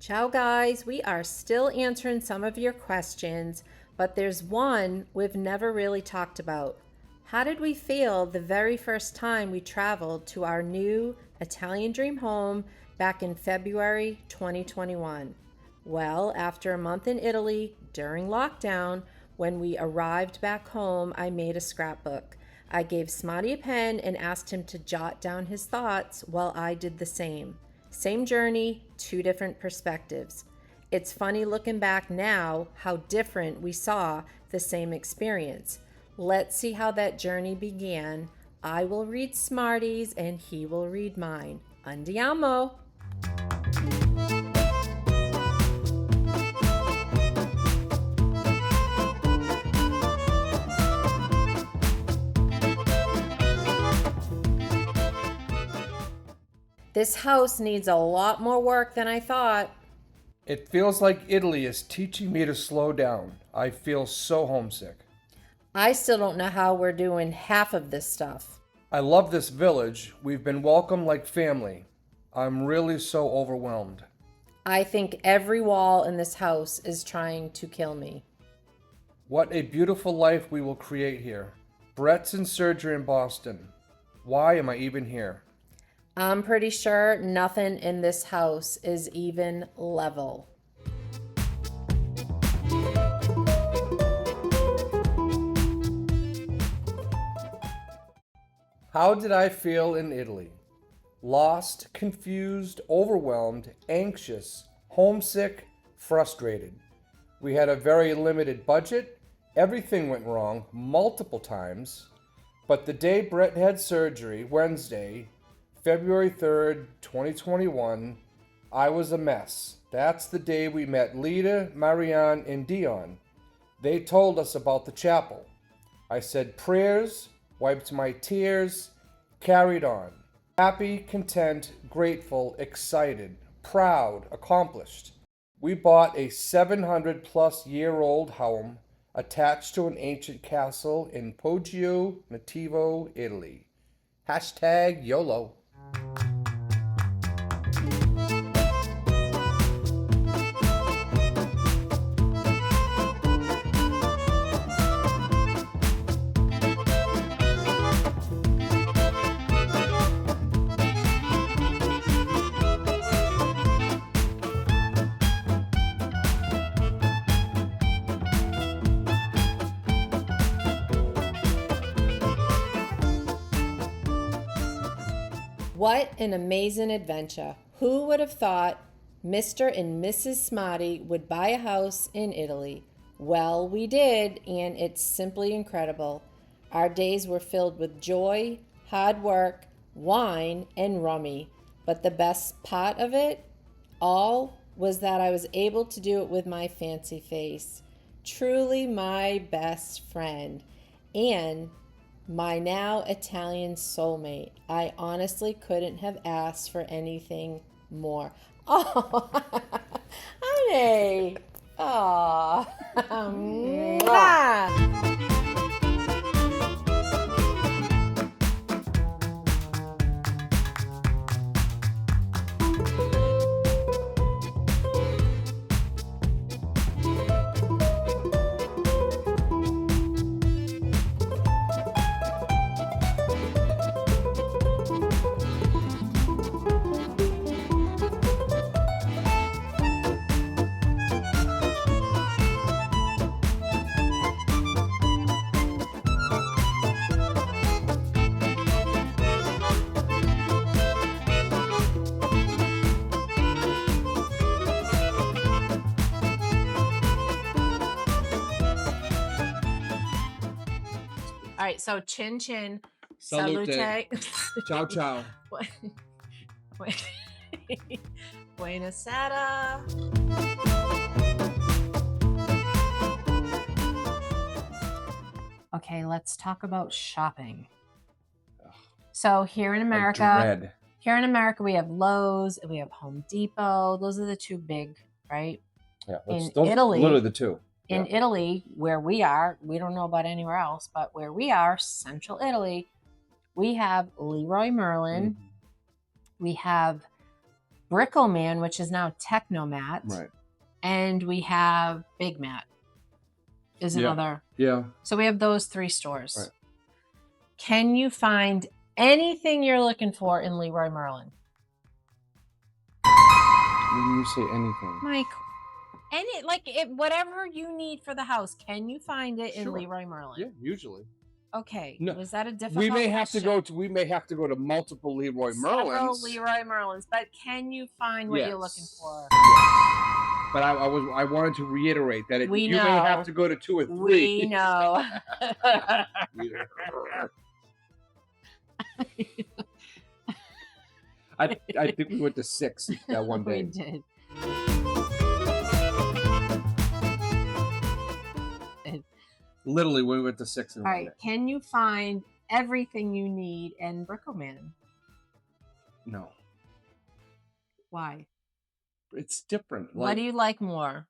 Ciao guys, we are still answering some of your questions, but there's one we've never really talked about. How did we feel the very first time we traveled to our new Italian dream home back in February 2021? Well, after a month in Italy during lockdown, when we arrived back home, I made a scrapbook. I gave Smotty a pen and asked him to jot down his thoughts while I did the same. Same journey, two different perspectives. It's funny looking back now how different we saw the same experience. Let's see how that journey began. I will read Smarty's and he will read mine. Andiamo! This house needs a lot more work than I thought. It feels like Italy is teaching me to slow down. I feel so homesick. I still don't know how we're doing half of this stuff. I love this village. We've been welcomed like family. I'm really so overwhelmed. I think every wall in this house is trying to kill me. What a beautiful life we will create here. Brett's in surgery in Boston. Why am I even here? I'm pretty sure nothing in this house is even level. How did I feel in Italy? Lost, confused, overwhelmed, anxious, homesick, frustrated. We had a very limited budget. Everything went wrong multiple times. But the day Brett had surgery, Wednesday, February 3rd, 2021, I was a mess. That's the day we met Lita, Marianne, and Dion. They told us about the chapel. I said prayers, wiped my tears, carried on. Happy, content, grateful, excited, proud, accomplished. We bought a 700-plus-year-old home attached to an ancient castle in Poggio Nativo, Italy. Hashtag YOLO. What an amazing adventure. Who would have thought Mr. and Mrs. Smotty would buy a house in Italy? Well, we did, and it's simply incredible. Our days were filled with joy, hard work, wine, and rummy. But the best part of it all was that I was able to do it with my fancy face. Truly my best friend. And my now Italian soulmate. I honestly couldn't have asked for anything more. Oh, honey. Oh, All right, so chin chin, salute. Ciao, ciao. Buena sera. Okay, let's talk about shopping. So here in America, we have Lowe's and we have Home Depot. Those are the two big, right? Yeah, in those Italy, literally the two. In Italy, where we are, we don't know about anywhere else, but where we are, Central Italy, we have Leroy Merlin. We have Brickleman, which is now Technomat. Right. And we have Big Mat is another. Yeah. So we have those 3 stores. Right. Can you find anything you're looking for in Leroy Merlin? When you say anything. Mike, whatever you need for the house, can you find it in Leroy Merlin? Yeah, usually. Okay. No, was that a difficult we may have question? we may have to go to multiple Leroy Merlins. Several Leroy Merlins, but can you find what you're looking for? Yes. But I wanted to reiterate that you may have to go to 2 or 3. We know. I think we went to 6 that one day. We did. Literally, we went to 6 in one day. All right. Can you find everything you need in Brickleman? No. Why? It's different. What do you like more?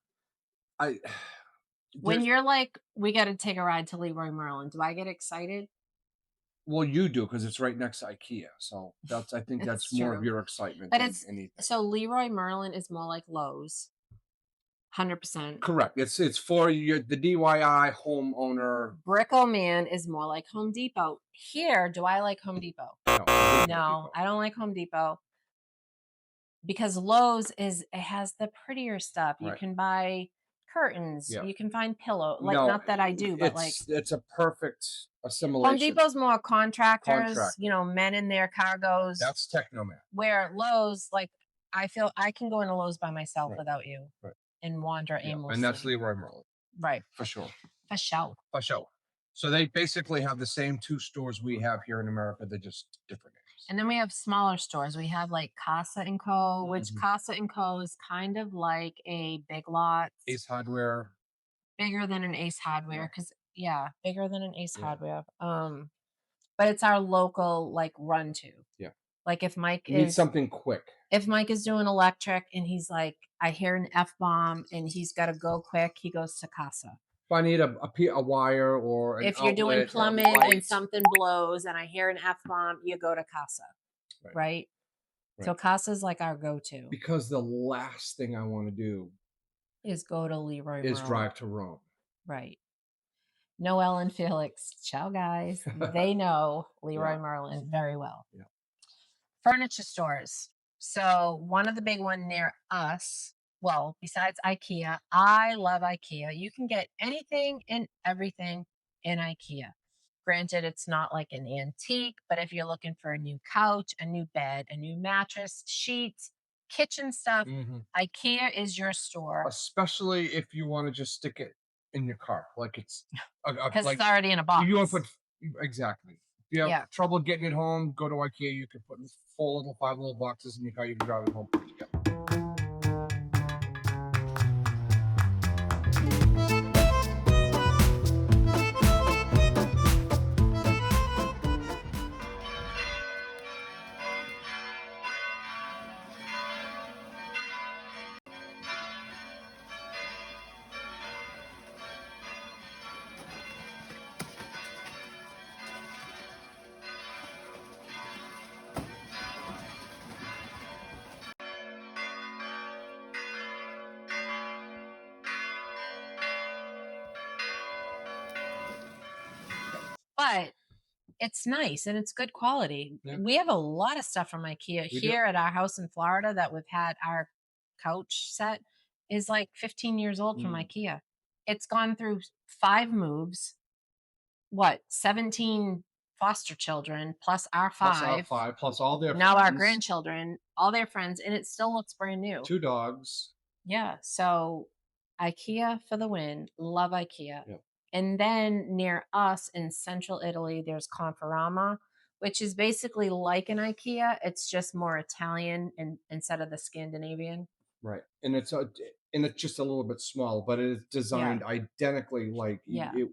When you're like, we got to take a ride to Leroy Merlin, do I get excited? Well, you do because it's right next to IKEA. So I think that's more of your excitement than anything. So Leroy Merlin is more like Lowe's. 100%. Correct. It's for the DIY homeowner. Brickleman is more like Home Depot. Here, do I like Home Depot? No, I don't like Home Depot. Because Lowe's has the prettier stuff. You can buy curtains. You can find pillows. Not that I do, but it's a perfect assimilation. Home Depot's more contractors, men in their cargos. That's Technomat. Where Lowe's, I feel I can go into Lowe's by myself without you and wander aimlessly. And that's Leroy Merlin. Right. For sure. For sure. For sure. So they basically have the same 2 stores we have here in America. They're just different names. And then we have smaller stores. We have Casa & Co., which Casa & Co. is kind of like a Big Lots. Ace Hardware. Bigger than an Ace Hardware. Bigger than an Ace Hardware. But it's our local, run to. Yeah. If Mike needs something quick. If Mike is doing electric and he's like, I hear an F-bomb and he's got to go quick, he goes to Casa. If I need a wire or an if you're doing plumbing and something blows and I hear an F-bomb, you go to Casa, right? So Casa's like our go-to. Because the last thing I want to do is go to Leroy Merlin. Is drive to Rome. Right. Noelle and Felix, ciao guys. They know Leroy Merlin very well. Yeah. Furniture stores. So one of the big one near us, well, besides IKEA, I love IKEA. You can get anything and everything in IKEA. Granted, it's not like an antique, but if you're looking for a new couch, a new bed, a new mattress, sheets, kitchen stuff, IKEA is your store. Especially if you want to just stick it in your car. It's because it's already in a box. You want to put exactly. If you have trouble getting it home, go to IKEA. You can put 5 little boxes in your car. You can drive it home. But it's nice and it's good quality. Yeah. We have a lot of stuff from IKEA here at our house in Florida that we've had. Our couch set is 15 years old from IKEA. It's gone through 5 moves. 17 foster children plus our 5. Plus all their now friends. Our grandchildren, all their friends, and it still looks brand new. 2 dogs. Yeah. So IKEA for the win. Love IKEA. Yep. And then near us in central Italy, there's Conforama, which is basically like an IKEA. It's just more Italian instead of the Scandinavian. Right. And it's just a little bit small, but it is designed identically like an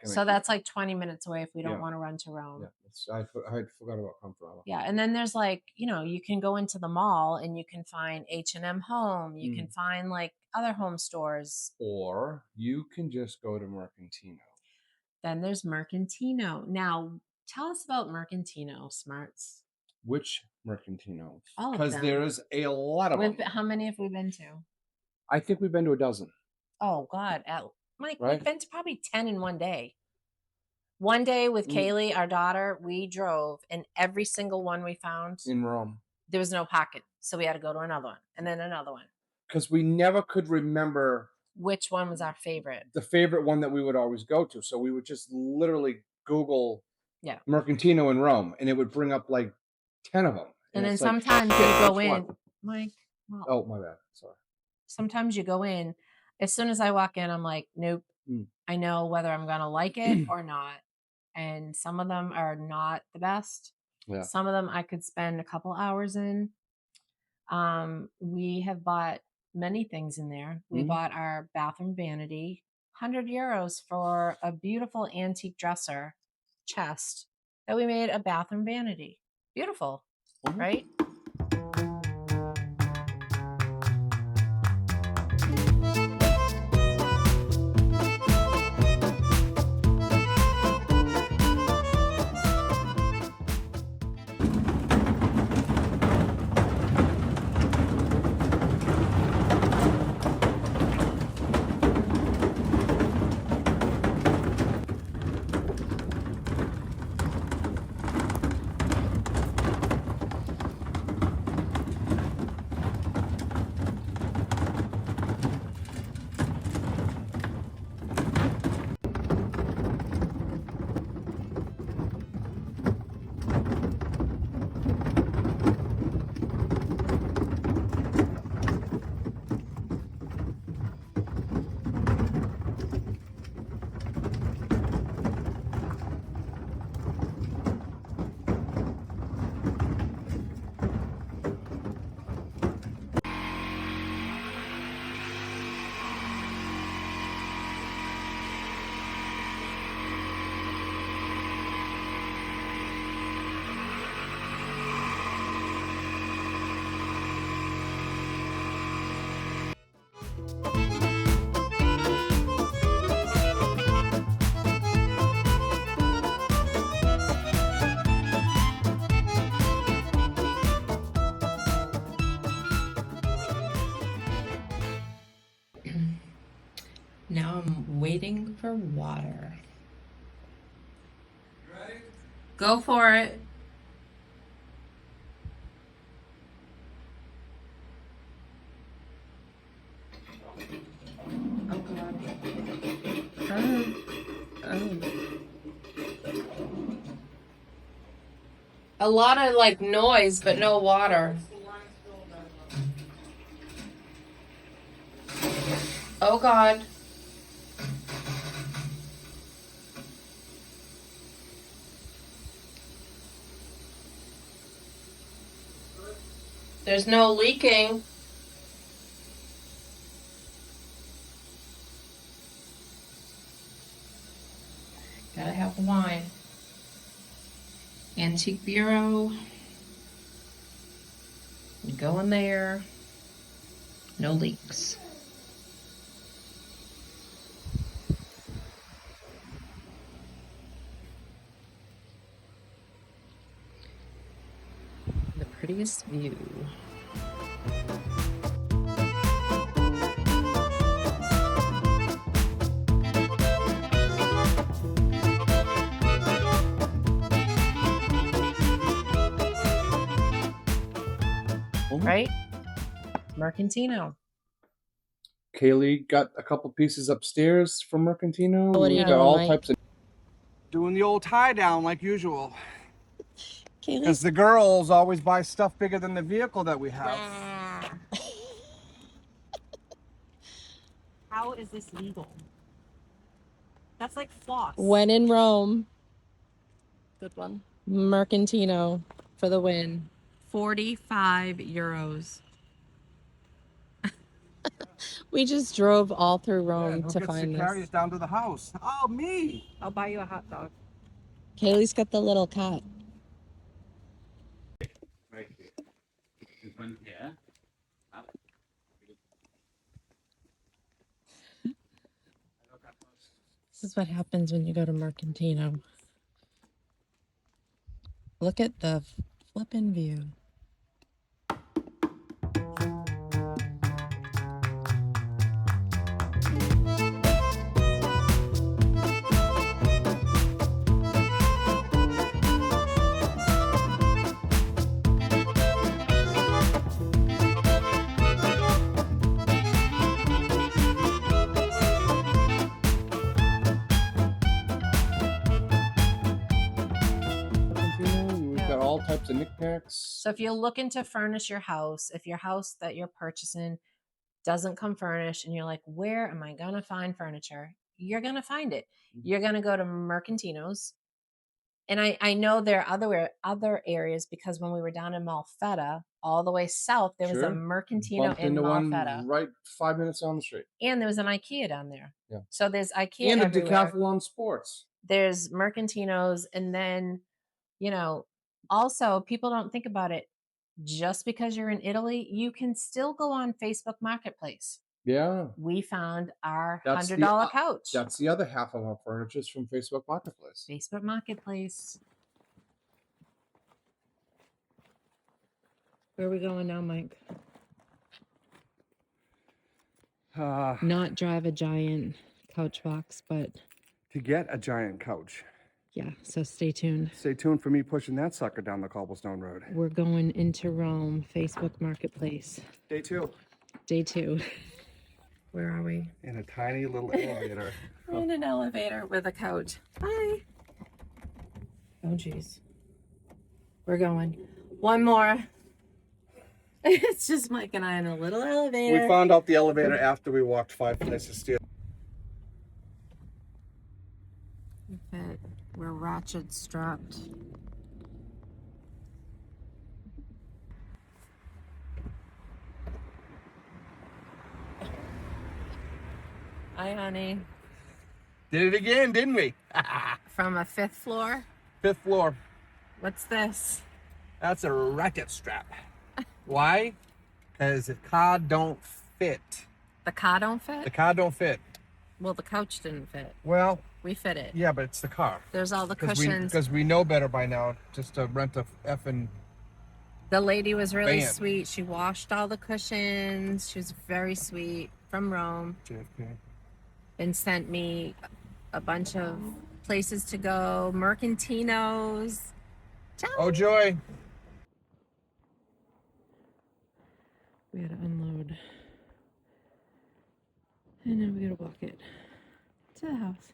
So IKEA. That's 20 minutes away if we don't want to run to Rome. Yeah. I had forgot about Conforama. Yeah. And then there's you can go into the mall and you can find H&M Home. You can find other home stores. Or you can just go to Mercantino. Then there's Mercantino. Now, tell us about Mercantino, Smarts. Which Mercantinos. All of Because them. there's a lot of them. How many have we been to? I think we've been to a dozen. Oh God, Mike, Right? we've been to probably 10 in one day. One day with Kaylee, our daughter, we drove, and every single one we found, In Rome. there was no pocket. So we had to go to another one and then another one. Because we never could remember which one was our favorite. The favorite one that we would always go to. So we would just literally Google Mercantino in Rome, and it would bring up like 10 of them. And then sometimes you go in, Mike. Well, oh, my bad. Sorry. Sometimes you go in. As soon as I walk in, I'm like, nope. I know whether I'm going to like it or not. And some of them are not the best. Yeah. Some of them I could spend a couple hours in. We have bought many things in there. We bought our bathroom vanity, €100 for a beautiful antique dresser chest that we made a bathroom vanity. Beautiful, right? Now I'm waiting for water. You ready? Go for it. Oh God. A lot of like noise, but no water. Oh God. There's no leaking. Gotta have the wine. Antique Bureau. Go in there. No leaks. The prettiest view. Right? Mercantino. Kaylee got a couple pieces upstairs from Mercantino. What are We you got doing, all Mike? types of Doing the old tie down like usual. Kaylee's Because the girls always buy stuff bigger than the vehicle that we have. How is this legal? That's like floss. When in Rome. Good one. Mercantino for the win. €45. We just drove all through Rome to find carry this. us down to the house? Oh, me! I'll buy you a hot dog. Kaylee's got the little cat. Right here. This one here. Up. This is what happens when you go to Mercantino. Look at the flippin' view. types of knickknacks. So if you're looking to furnish your house, if your house that you're purchasing doesn't come furnished and you're like, where am I going to find furniture? You're going to find it. You're going to go to Mercantino's. And I know there are other areas because when we were down in Malfetta, all the way south, there was a Sure. Mercantino Bumped in into one Malfetta. right 5 minutes down the street. And there was an IKEA down there. Yeah. So there's IKEA And a everywhere. Decathlon Sports. There's Mercantino's. And then, you know, also people don't think about it. Just because you're in Italy, you can still go on Facebook Marketplace. Yeah. We found our That's the, $100 couch. That's the other half of our furniture is from Facebook Marketplace. Facebook Marketplace. Where are we going now, Mike? Not drive a giant couch box, but To get a giant couch. yeah, so stay tuned. Stay tuned for me pushing that sucker down the cobblestone road. We're going into Rome, Facebook Marketplace. Day 2. Day 2. Where are we? In a tiny little elevator. We're in an elevator with a couch. Bye. Oh, geez. We're going. One more. It's just Mike and I in a little elevator. We found out the elevator after we walked 5 flights of stairs. We're ratchet strapped. Hi, honey. Did it again, didn't we? From a 5th floor. 5th floor. What's this? That's a ratchet strap. Why? Because the car don't fit. The car don't fit? The car don't fit. Well, the couch didn't fit. Well, We fit it. yeah, but it's the car. There's all the cushions. Because we know better by now just to rent a effing... The lady was really Van. sweet. She washed all the cushions. She was very sweet, from Rome. JFK. And sent me a bunch of places to go. Mercantino's. Ciao. Oh, joy. We had to unload. And now we gotta walk it to the house.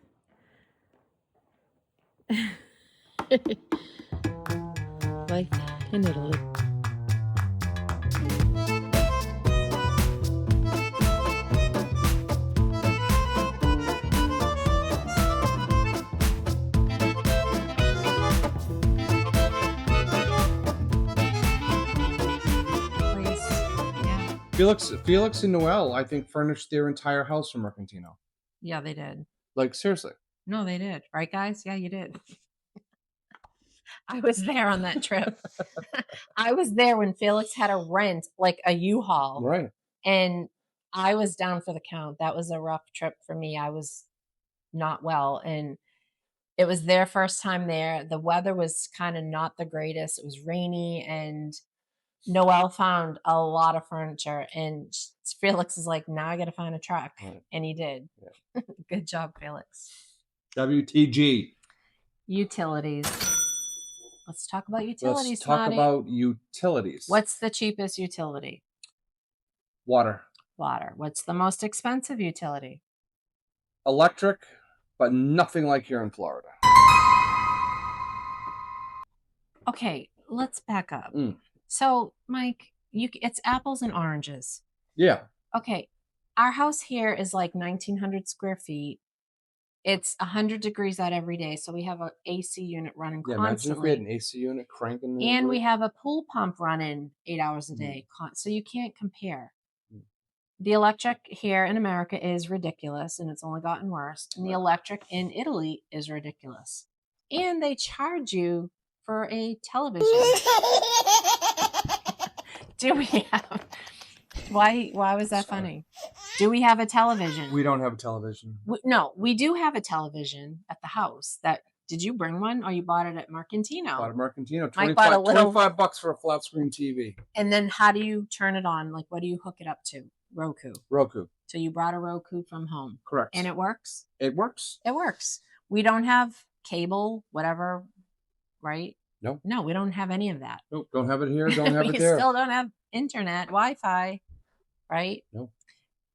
Like in Italy. Felix and Noel, I think, furnished their entire house from Mercantino. Yeah, they did. Like, seriously. No, they did. Right, guys? Yeah, you did. I was there on that trip. I was there when Felix had to rent like a U-Haul. Right. And I was down for the count. That was a rough trip for me. I was not well. And it was their first time there. The weather was kind of not the greatest. It was rainy. And Noel found a lot of furniture. And Felix is like, now I got to find a truck. Right. And he did. Yeah. Good job, Felix. WTG. Utilities. Let's talk about utilities. Let's talk about utilities. What's the cheapest utility? Water. Water. What's the most expensive utility? Electric, but nothing like here in Florida. Okay, let's back up. Mm. So, Mike, it's apples and oranges. Yeah. Okay, our house here is like 1,900 square feet. It's 100 degrees out every day, so we have an AC unit running Yeah, imagine if we constantly. had an AC unit cranking. And we have a pool pump running 8 hours a day. So you can't compare. The electric here in America is ridiculous, and it's only gotten worse. And the electric in Italy is ridiculous. And they charge you for a television. Do we have... Why was that funny? Do we have a television? We don't have a television. No, we do have a television at the house. Did you bring one, or you bought it at Mercantino? Bought a Mercantino. Mike bought a little... $25 for a flat screen TV. And then how do you turn it on? Like, what do you hook it up to? Roku. So you brought a Roku from home. Correct. And it works? It works. It works. We don't have cable, whatever, right? No. No, we don't have any of that. Nope, don't have it here, don't have it We there. still don't have internet, Wi-Fi, right? No.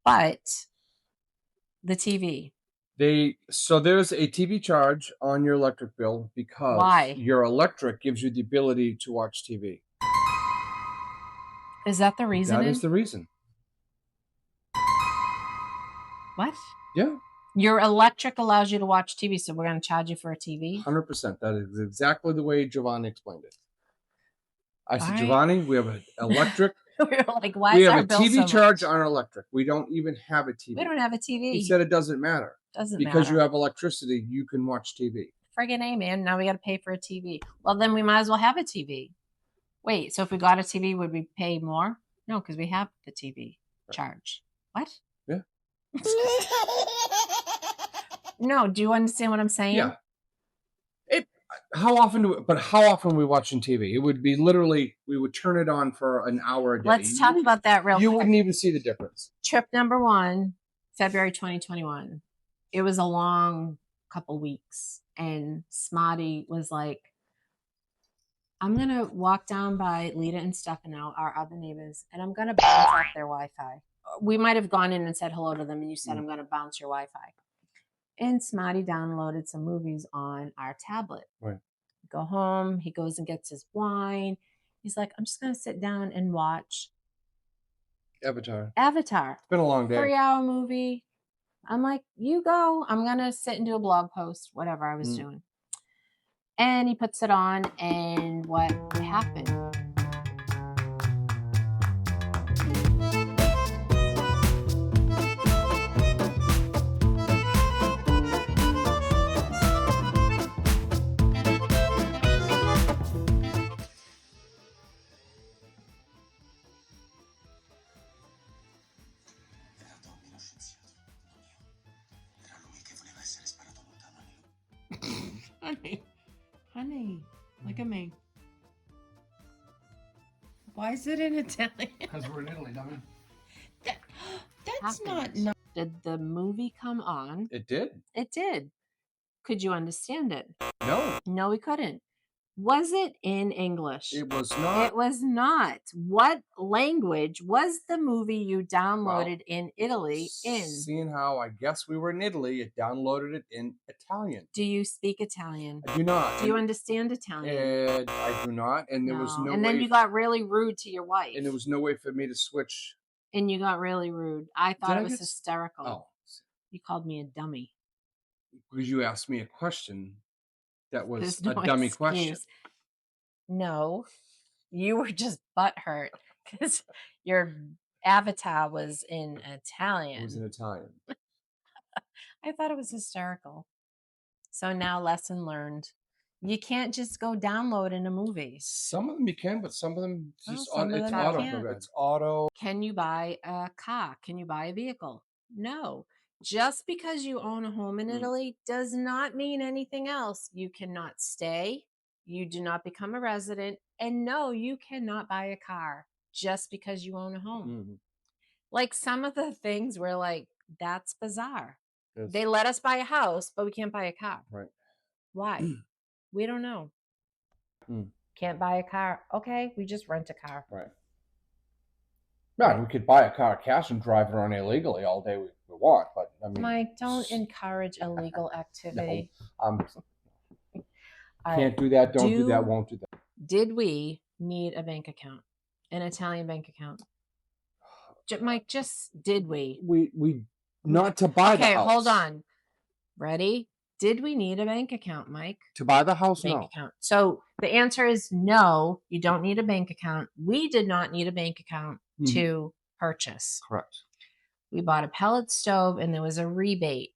But the TV, So there's a TV charge on your electric bill because Why? your electric gives you the ability to watch TV. Is that the reason? That is the reason. What? Yeah, Your electric allows you to watch TV, so we're going to charge you for a TV? 100%. That is exactly the way Giovanni explained it. I said, All right. Giovanni, we have an electric. We were like, why We is have our a bill TV so much? charge on our electric. We don't even have a TV. We don't have a TV. He said it doesn't matter. Doesn't Because matter. you have electricity, you can watch TV. Friggin' A, man. Now we got to pay for a TV. Well, then we might as well have a TV. Wait, so if we got a TV, would we pay more? No, because we have the TV charge. What? Yeah. No, do you understand what I'm saying? Yeah. How often are we watching TV? It would be literally, we would turn it on for an hour a day. Let's talk about that real quick. You wouldn't even see the difference. Trip number 1, February 2021. It was a long couple weeks. And Smarty was like, I'm going to walk down by Lita and Stefano, our other neighbors, and I'm going to bounce off their Wi-Fi. We might have gone in and said hello to them, and you said, I'm going to bounce your Wi-Fi. And Smarty downloaded some movies on our tablet. Right. Go home. He goes and gets his wine. He's like, I'm just going to sit down and watch Avatar. Avatar. It's been a long day. 3-hour movie. I'm like, you go. I'm going to sit and do a blog post, whatever I was doing. And he puts it on, and what happened? Honey, look at me. Why is it in Italian? Because we're in Italy, dummy. That's not. Did the movie come on? It did. It did. Could you understand it? No. No, we couldn't. Was it in English? It was not. It was not. What language was the movie you downloaded in Italy in? Seeing how I guess we were in Italy, it downloaded it in Italian. Do you speak Italian? I do not. Do you understand Italian? I do not. And there was no way. And then you got really rude to your wife. And there was no way for me to switch. And you got really rude. I thought it was hysterical. Oh. You called me a dummy. Because you asked me a question that was There's a no dummy excuse. question. No, you were just butthurt because your avatar was in Italian. It was in Italian. I thought it was hysterical. So now, lesson learned. You can't just go download in a movie. Some of them you can, but some of them just some of it's them you auto. can't. It's auto. Can you buy a car? Can you buy a vehicle? No. Just because you own a home in Italy does not mean anything else. You cannot stay. You do not become a resident. And no, you cannot buy a car just because you own a home. Like some of the things were like, that's bizarre. Yes. They let us buy a house, but we can't buy a car. Right. Why? We don't know. Can't buy a car. Okay, we just rent a car. Right. Yeah, we could buy a car cash and drive it around illegally all day we want, but I mean, Mike, don't encourage illegal activity. No, can't do that. Don't do that. Won't do that. Did we need a bank account, an Italian bank account? Mike, just did we? We not to buy the house. Okay, hold on. Ready? Did we need a bank account, Mike? To buy the house? Bank account. So the answer is no, you don't need a bank account. We did not need a bank account to purchase. Correct. We bought a pellet stove and there was a rebate.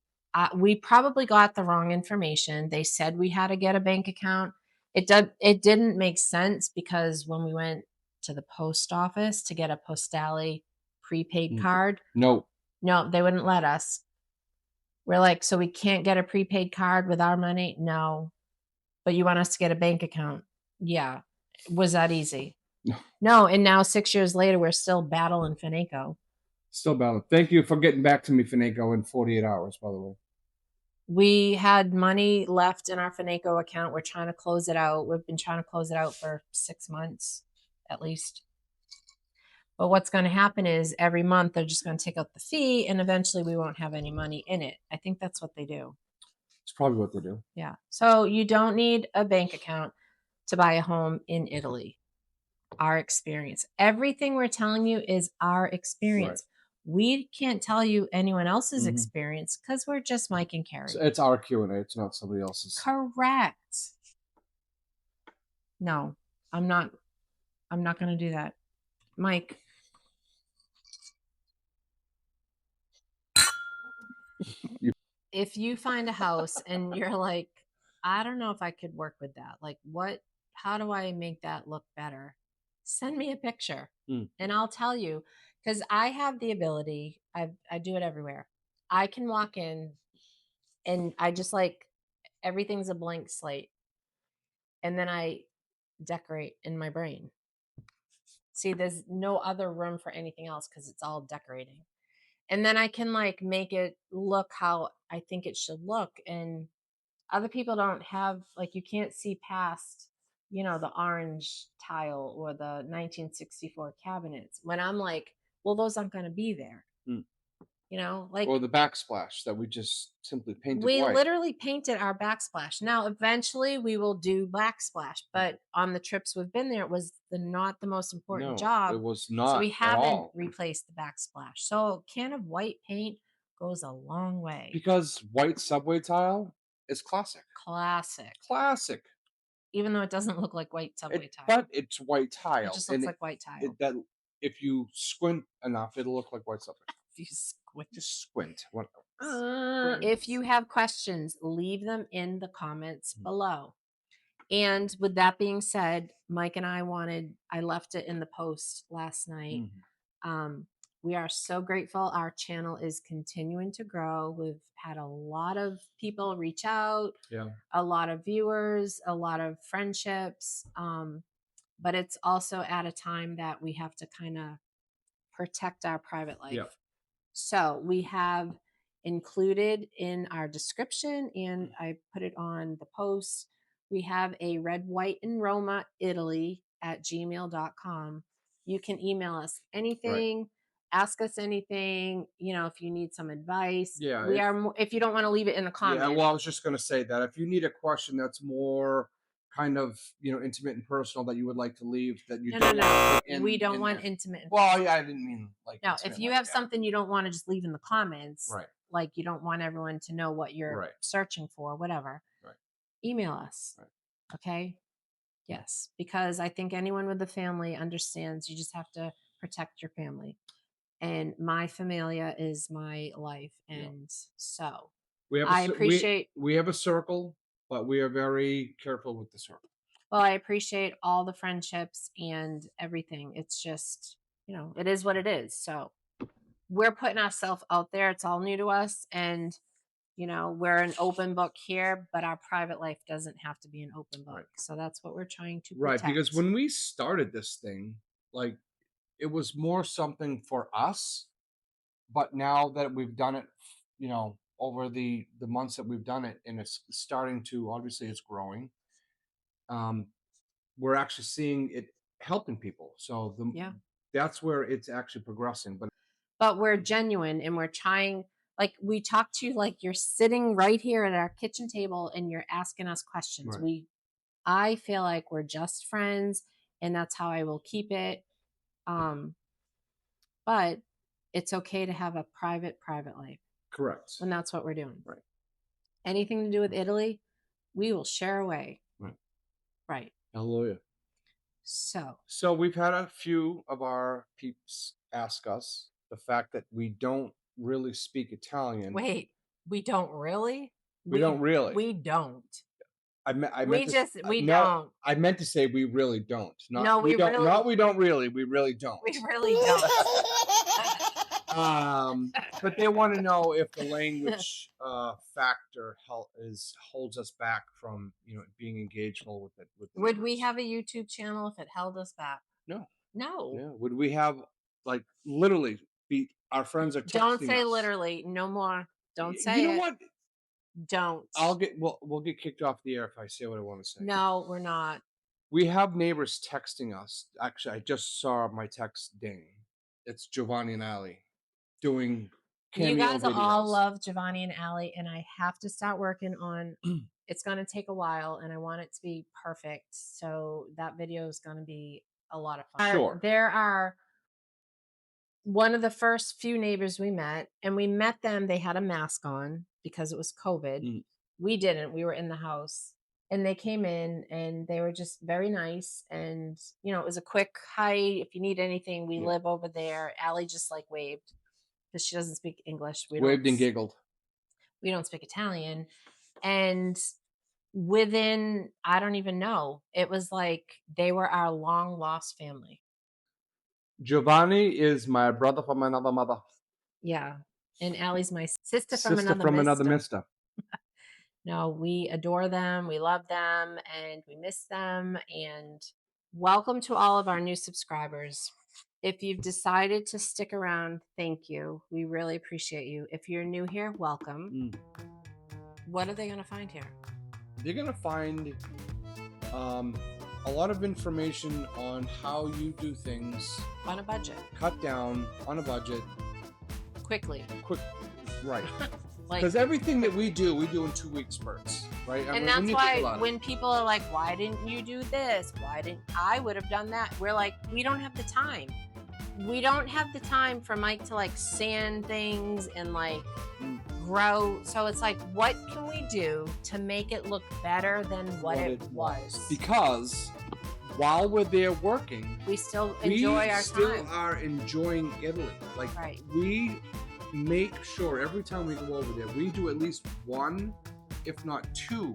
We probably got the wrong information. They said we had to get a bank account. It didn't make sense because when we went to the post office to get a Postale prepaid card. No, they wouldn't let us. We're like, so we can't get a prepaid card with our money? No. But you want us to get a bank account? Yeah. Was that easy? No. And now 6 years later, we're still battling Fineco. Still battling. Thank you for getting back to me, Fineco, in 48 hours, by the way. We had money left in our Fineco account. We're trying to close it out. We've been trying to close it out for 6 months, at least. But what's going to happen is every month they're just going to take out the fee and eventually we won't have any money in it. I think that's what they do. It's probably what they do. Yeah. So you don't need a bank account to buy a home in Italy. Our experience. Everything we're telling you is our experience. We can't tell you anyone else's experience because we're just Mike and Carrie. So it's our Q&A. It's not somebody else's. Correct. No, I'm not going to do that. Mike. If you find a house and you're like, I don't know if I could work with that. Like, how do I make that look better? Send me a picture and I'll tell you. Because I have the ability, I do it everywhere. I can walk in and I just everything's a blank slate. And then I decorate in my brain. See, there's no other room for anything else because it's all decorating. And then I can make it look how I think it should look. And other people don't have, you can't see past, the orange tile or the 1964 cabinets. When I'm like, well, those aren't going to be there. Or the backsplash that we just simply painted we white. literally painted our backsplash. Now, eventually we will do backsplash, but on the trips we've been there, it was not the most important job. It was not. So we haven't at all. replaced the backsplash. So a can of white paint goes a long way. Because white subway tile is classic. Classic. Even though it doesn't look like white subway tile. But it's white tile. It just looks like white tile. If you squint enough, it'll look like white subway. If you squint. Just squint. If you have questions, leave them in the comments below. And with that being said, Mike and I left it in the post last night. We are so grateful. Our channel is continuing to grow. We've had a lot of people reach out, a lot of viewers, a lot of friendships. But it's also at a time that we have to kind of protect our private life. So we have included in our description, and I put it on the post, we have a RedWhiteandRomaItaly at gmail.com. You can email us anything, ask us anything, if you need some advice. If you don't want to leave it in the comments. Yeah, well, I was just going to say that if you need a question that's more kind of intimate and personal that you would like to leave, that you no. We don't want intimate. Well, yeah, I didn't mean no. If you have something you don't want to just leave in the comments, right? You don't want everyone to know what you're searching for, whatever. Right. Email us. Right. Okay. Yes, because I think anyone with a family understands you just have to protect your family, and my familia is my life, and so I appreciate. We have a circle. But we are very careful with the circle. Well, I appreciate all the friendships and everything. It's just, it is what it is. So we're putting ourselves out there. It's all new to us. And, we're an open book here, but our private life doesn't have to be an open book. Right. So that's what we're trying to protect. Right. Because when we started this thing, it was more something for us. But now that we've done it, over the months that we've done it, and it's starting to, obviously it's growing, we're actually seeing it helping people. So that's where it's actually progressing. But we're genuine, and we're trying, we talk to you like you're sitting right here at our kitchen table and you're asking us questions. Right. I feel like we're just friends, and that's how I will keep it. But it's okay to have a private life. Correct. And that's what we're doing. Right. Anything to do with Italy, we will share away. Right. Hallelujah. So we've had a few of our peeps ask us the fact that we don't really speak Italian. Wait, we don't really? We don't really. We don't. I meant don't. I meant to say we really don't. We don't really. We don't really. We really don't. We really don't. But they want to know if the language factor holds us back from being engaged with it. Would we have a YouTube channel if it held us back? No. Yeah. Would we have literally be our friends are texting Don't say us. Literally. No more. Don't say it. You know what? Don't. We'll get kicked off the air if I say what I want to say. No, we're not. We have neighbors texting us. Actually, I just saw my text ding. it's Giovanni and Ali doing cameo You guys videos. all love Giovanni and Ali, and I have to start working on. It's going to take a while, and I want it to be perfect. So that video is going to be a lot of fun. Sure. There are one of the first few neighbors we met, and we met them. They had a mask on because it was COVID. Mm. We didn't. We were in the house, and they came in, and they were just very nice. And you know, it was a quick hi. If you need anything, we Yeah. live over there. Allie just like waved because she doesn't speak English. Waved and giggled. We don't speak Italian, and within I don't even know. It was like they were our long lost family. Giovanni is my brother from another mother. Yeah. And Allie's my sister Sister from another mister. mister. No, we adore them. We love them and we miss them. And welcome to all of our new subscribers. If you've decided to stick around, thank you. We really appreciate you. If you're new here, welcome. What are they going to find here? They're going to find a lot of information on how you do things. On a budget. Cut down on a budget. Quickly. Right. Like, because everything that we do in 2 week spurts, right? I mean, and that's why when people are like, why didn't you do this? Why didn't I would have done that? We're like, we don't have the time. We don't have the time for Mike to like sand things and like grow. So it's like, what can we do to make it look better than what it was? Because while we're there working, we still enjoy our time. We still are enjoying Italy. Like, right. We make sure every time we go over there, we do at least one, if not two.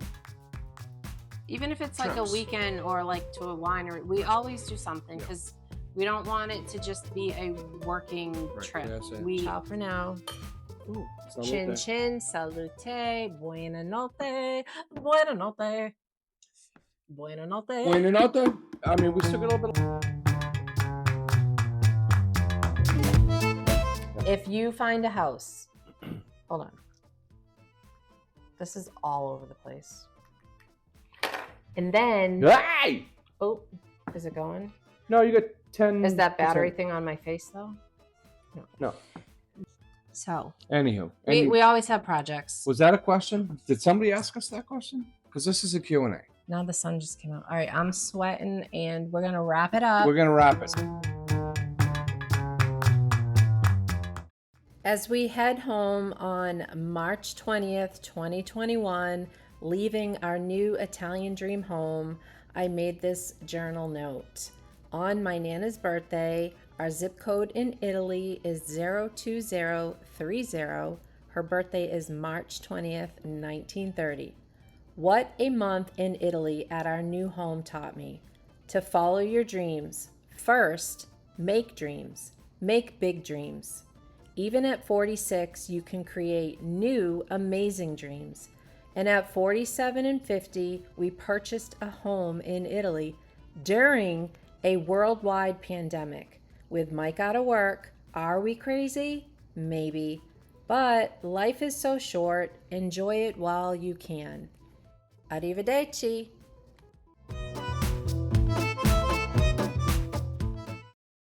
Even if it's trips. Like a weekend or like to a winery, we always do something because we don't want it to just be a working trip. Ciao for now. Ooh. Chin chin, salute, buena notte, buena notte, buena notte. Buena notte. I mean, we still got a little bit. If you find a house, hold on. This is all over the place. And then, hey! Oh, is it going? No, you got 10. Is that battery thing on my face though? No. So, anywho, we always have projects. Was that a question? Did somebody ask us that question? Because this is a Q&A. Now the sun just came out. All right, I'm sweating and we're going to wrap it up. We're going to wrap it. As we head home on March 20th, 2021, leaving our new Italian dream home, I made this journal note. On my Nana's birthday, our zip code in Italy is 02030. Her birthday is March 20th, 1930. What a month in Italy at our new home taught me. To follow your dreams. First, make dreams. Make big dreams. Even at 46, you can create new, amazing dreams. And at 47 and 50, we purchased a home in Italy during a worldwide pandemic. With Mike out of work, are we crazy? Maybe. But life is so short, enjoy it while you can. Arrivederci.